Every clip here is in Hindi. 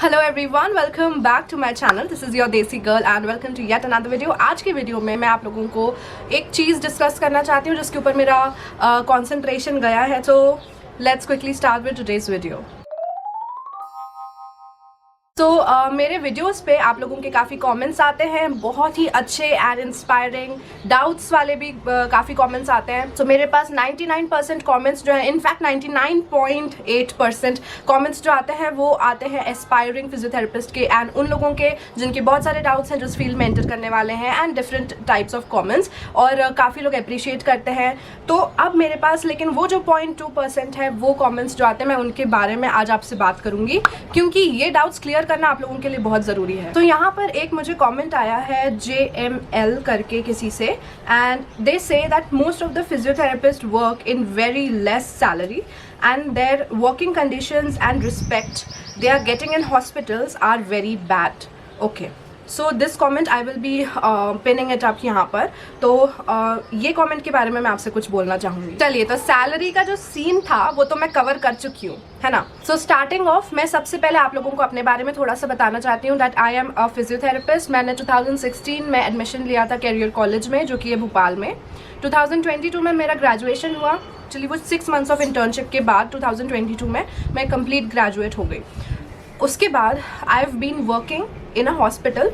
Hello everyone, welcome back to my channel. This is your desi girl and welcome to yet another video. आज की वीडियो में मैं आप लोगों को एक चीज़ डिस्कस करना चाहती हूँ जिसके ऊपर मेरा कंसंट्रेशन गया है। तो let's quickly start with today's video. तो मेरे वीडियोस पे आप लोगों के काफ़ी कमेंट्स आते हैं, बहुत ही अच्छे एंड इंस्पायरिंग, डाउट्स वाले भी काफ़ी कमेंट्स आते हैं। तो मेरे पास 99% कमेंट्स जो है, इनफैक्ट 99.8% कमेंट्स जो आते हैं वो आते हैं एस्पायरिंग फिजियोथेरेपिस्ट के एंड उन लोगों के जिनके बहुत सारे डाउट्स हैं जो इस फील्ड में एंटर करने वाले हैं and different types of comments, और काफ़ी लोग अप्रिशिएट करते हैं। तो अब मेरे पास लेकिन वो जो 0.2% है वो कमेंट्स जो आते हैं, मैं उनके बारे में आज आपसे बात करूँगी क्योंकि ये डाउट्स क्लियर करना आप लोगों के लिए बहुत ज़रूरी है। तो यहाँ पर एक मुझे कमेंट आया है JML करके किसी से, and they say that most of the physiotherapist work in very less salary and their working conditions and respect they are getting in hospitals are very bad. Okay, so this comment I will be pinning it up यहाँ पर। तो ये कमेंट के बारे में मैं आपसे कुछ बोलना चाहूँगी। चलिए, तो सैलरी का जो सीन था वो तो मैं कवर कर चुकी हूँ, है ना। सो स्टार्टिंग ऑफ मैं सबसे पहले आप लोगों को अपने बारे में थोड़ा सा बताना चाहती हूँ that I am a physiotherapist. मैंने 2016 में एडमिशन लिया था कैरियर कॉलेज में, जो कि है भोपाल में। 2022 में मेरा ग्रेजुएशन हुआ। एक्चुअली वो 6 मंथ्स ऑफ इंटर्नशिप के बाद 2022 में मैं कंप्लीट ग्रेजुएट हो गई। उसके बाद I have been working in a hospital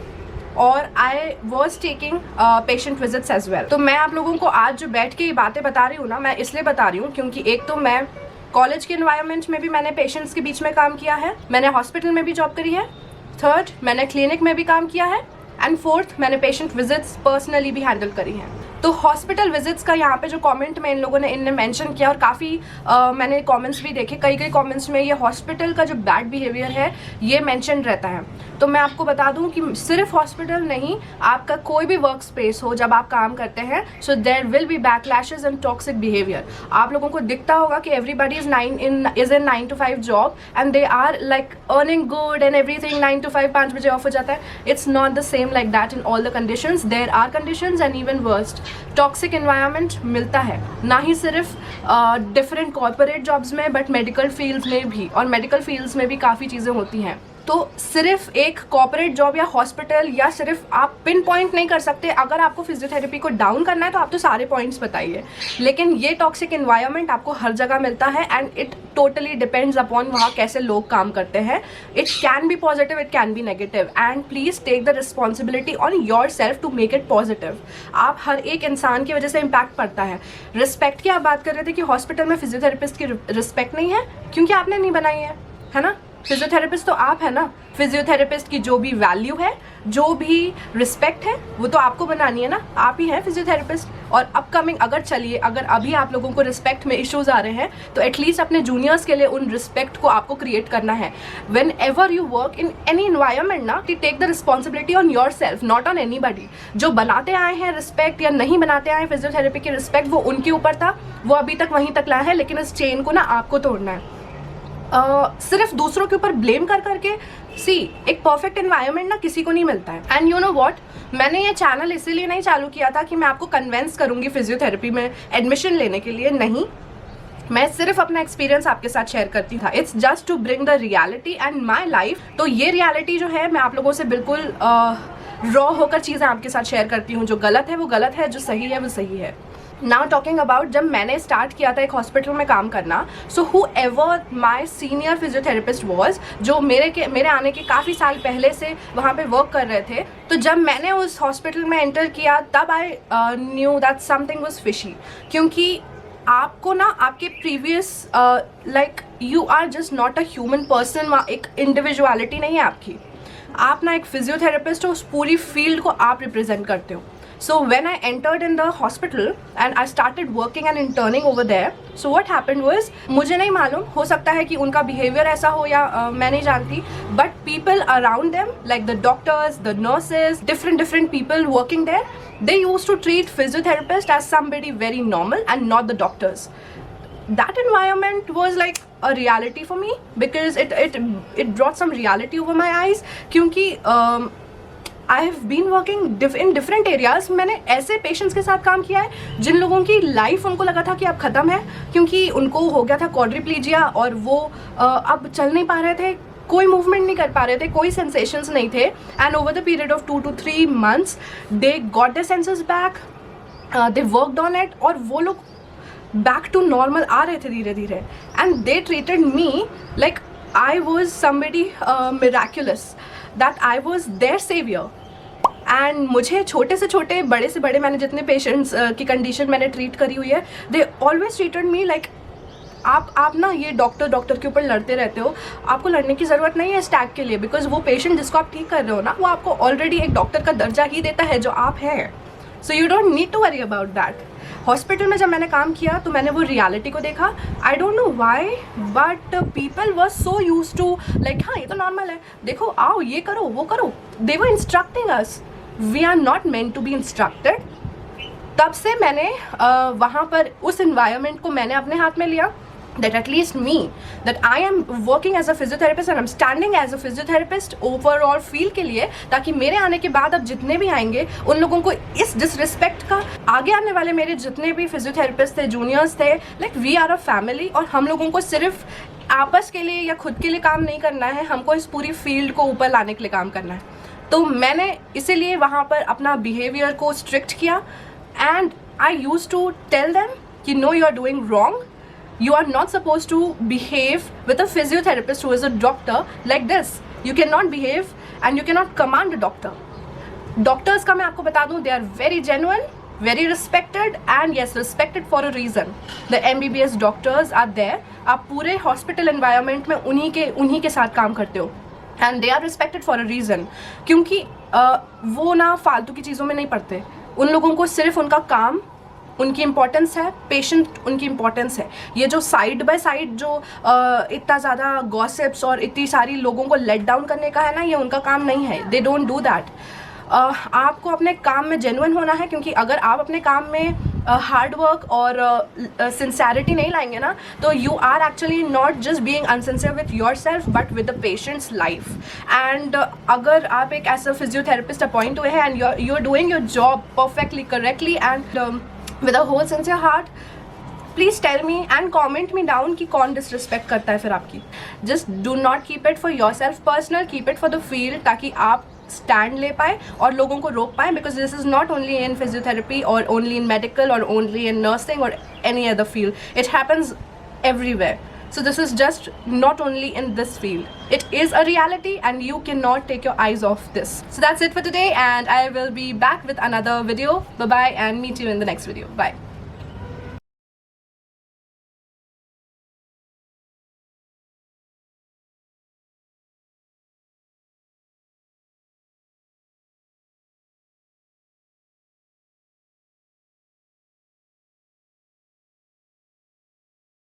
और I was taking patient visits as well. तो मैं आप लोगों को आज जो बैठ के ये बातें बता रही हूँ ना, मैं इसलिए बता रही हूँ क्योंकि एक तो मैं कॉलेज के एनवायरनमेंट में भी मैंने पेशेंट्स के बीच में काम किया है, मैंने हॉस्पिटल में भी जॉब करी है, थर्ड मैंने क्लिनिक में भी काम किया है, एंड फोर्थ मैंने पेशेंट विजिट्स पर्सनली भी हैंडल करी हैं। तो हॉस्पिटल विजिट्स का यहाँ पे जो कमेंट में इन लोगों ने इनने मेंशन किया, और काफ़ी मैंने कमेंट्स भी देखे, कई कमेंट्स में ये हॉस्पिटल का जो बैड बिहेवियर है ये मेंशन रहता है। तो मैं आपको बता दूं कि सिर्फ हॉस्पिटल नहीं, आपका कोई भी वर्क स्पेस हो जब आप काम करते हैं, so there will be backlashes and toxic behaviour. आप लोगों को दिखता होगा कि everybody is in 9 to 5 job and they are like earning good and everything. 9 to 5 5 बजे ऑफ हो जाता है। It's not the same like that in all the conditions. There are conditions and even worst toxic environment मिलता है, ना ही सिर्फ डिफरेंट कॉर्पोरेट जॉब्स में बट मेडिकल फील्ड्स में भी, और मेडिकल फील्ड्स में भी काफ़ी चीज़ें होती हैं। तो सिर्फ एक कॉर्पोरेट जॉब या हॉस्पिटल या सिर्फ आप पिन पॉइंट नहीं कर सकते। अगर आपको फिजियोथेरेपी को डाउन करना है तो आप तो सारे पॉइंट्स बताइए, लेकिन ये टॉक्सिक एनवायरनमेंट आपको हर जगह मिलता है and it totally depends upon वहाँ कैसे लोग काम करते हैं। It can be positive, it can be negative, and please take the responsibility on your self to make it positive. आप हर एक इंसान की वजह से इम्पैक्ट पड़ता है। रिस्पेक्ट की आप बात कर रहे थे कि हॉस्पिटल में फिजियोथेरेपिस्ट की रिस्पेक्ट नहीं है क्योंकि आपने नहीं बनाई है ना। फिजियोथेरेपिस्ट तो आप है ना। फिजियोथेरेपिस्ट की जो भी वैल्यू है, जो भी रिस्पेक्ट है, वो तो आपको बनानी है ना। आप ही हैं फिजियोथेरेपिस्ट। और अपकमिंग अगर अभी आप लोगों को रिस्पेक्ट में इश्यूज आ रहे हैं तो एटलीस्ट अपने जूनियर्स के लिए उन रिस्पेक्ट को आपको क्रिएट करना है। Whenever you work in any environment ना, take the responsibility on your self, not on anybody. जो बनाते आए हैं रिस्पेक्ट या नहीं बनाते आए फिजियोथेरेपी की रिस्पेक्ट, वो उनके ऊपर था, वो अभी तक वहीं तक लाया है, लेकिन इस चेन को ना आपको तोड़ना है। सिर्फ दूसरों के ऊपर ब्लेम कर करके एक परफेक्ट एनवायरनमेंट ना किसी को नहीं मिलता है। एंड यू नो व्हाट, मैंने ये चैनल इसीलिए नहीं चालू किया था कि मैं आपको कन्वेंस करूंगी फिजियोथेरेपी में एडमिशन लेने के लिए, नहीं। मैं सिर्फ अपना एक्सपीरियंस आपके साथ शेयर करती था। It's just to bring the reality and my life. तो ये रियलिटी जो है मैं आप लोगों से बिल्कुल रॉ होकर चीज़ें आपके साथ शेयर करती हूँ। जो गलत है वो गलत है, जो सही है वो सही है। नाउ टॉकिंग अबाउट, जब मैंने स्टार्ट किया था एक हॉस्पिटल में काम करना, so who ever my senior physiotherapist was, जो मेरे आने के काफ़ी साल पहले से वहाँ पे वर्क कर रहे थे, तो जब मैंने उस हॉस्पिटल में एंटर किया तब I knew that something was fishy. क्योंकि आपको ना आपके previous like you are just not a human person, वहाँ एक इंडिविजुअलिटी नहीं है आपकी। आप ना एक फिजियोथेरेपिस्ट हो, उस पूरी फील्ड को आप रिप्रेजेंट करते हो। So when I entered in the hospital and I started working and interning over there, so what happened was, मुझे नहीं मालूम, हो सकता है कि उनका behavior ऐसा हो या मैं नहीं जानती, but people around them like the doctors, the nurses, different people working there, they used to treat physiotherapist as somebody very normal and not the doctors. That environment was like a reality for me because it brought some reality over my eyes. क्योंकि I have been working in different areas. मैंने ऐसे पेशेंट्स के साथ काम किया है जिन लोगों की लाइफ उनको लगा था कि अब ख़त्म है, क्योंकि उनको हो गया था क्वाड्रिप्लीजिया और वो अब चल नहीं पा रहे थे। कोई मूवमेंट नहीं कर पा रहे थे, कोई सेंसेशंस नहीं थे. And over the period of 2 to 3 months they got their senses back, they worked on it, और वो लोग बैक टू नॉर्मल आ रहे थे धीरे धीरे. And they treated me like I was somebody miraculous, that I was their saviour. एंड मुझे छोटे से छोटे, बड़े से बड़े, मैंने जितने पेशेंट्स की कंडीशन मैंने ट्रीट करी हुई है, they always treated me like आप ना ये डॉक्टर के ऊपर लड़ते रहते हो, आपको लड़ने की ज़रूरत नहीं है इस टैग के लिए, बिकॉज वो पेशेंट जिसको आप ठीक कर रहे हो ना, वो आपको ऑलरेडी एक डॉक्टर का दर्जा ही देता है जो आप हैं. So you don't need to worry about that. Hospital में जब मैंने काम किया तो मैंने वो रियलिटी को देखा. I don't know why, but people were so use to like हाँ ये तो नॉर्मल है, देखो आओ ये करो वो करो. They were instructing us, we are not meant to be instructed. तब से मैंने वहाँ पर उस इन्वायरमेंट को मैंने अपने हाथ में लिया, that at least me, that I am working as a physiotherapist and I'm standing as a physiotherapist overall field के लिए, ताकि मेरे आने के बाद अब जितने भी आएंगे उन लोगों को इस डिसरिस्पेक्ट का, आगे आने वाले मेरे जितने भी फिजियोथेरेपिस्ट थे, जूनियर्स थे, like we are a family, और हम लोगों को सिर्फ आपस के लिए या खुद के लिए काम नहीं करना है, हमको इस पूरी फील्ड को ऊपर लाने के लिए काम करना है. तो मैंने इसीलिए वहाँ पर अपना बिहेवियर को स्ट्रिक्ट किया. And I use to tell them कि no you are doing wrong, you are not supposed to behave with a physiotherapist who is a doctor like this. You cannot behave and you cannot command a doctor. Doctors का मैं आपको बता दूँ, they are very genuine, very respected, and yes, respected for a reason. The MBBS doctors are there. आप पूरे hospital environment में उन्हीं के साथ काम करते हो, and they are respected for a reason. क्योंकि वो ना फालतू की चीज़ों में नहीं पड़ते. उन लोगों को सिर्फ उनका काम, उनकी इम्पोर्टेंस है, पेशेंट उनकी इम्पोर्टेंस है. ये जो साइड बाय साइड जो इतना ज़्यादा गॉसिप्स और इतनी सारी लोगों को लेट डाउन करने का है ना, ये उनका काम नहीं है. They don't do that. आपको अपने काम में जेन्युइन होना है, क्योंकि अगर आप अपने काम में हार्ड वर्क और सिंसेरिटी नहीं लाएंगे ना, तो you are actually not just being insincere with yourself but with the patient's life. And अगर आप एक ऐसा फिजियोथेरेपिस्ट अपॉइंट हुए हैं and you are doing your job perfectly, correctly and with a whole sincere heart, please tell me and comment me down कि कौन disrespect करता है फिर आपकी. Just do not keep it for yourself personal, keep it for the field, ताकि आप stand ले पाए और लोगों को रोक पाए, because this is not only in physiotherapy or only in medical or only in nursing or any other field. It happens everywhere. So this is just not only in this field. It is a reality and you cannot take your eyes off this. So that's it for today, and I will be back with another video. Bye bye and meet you in the next video. Bye.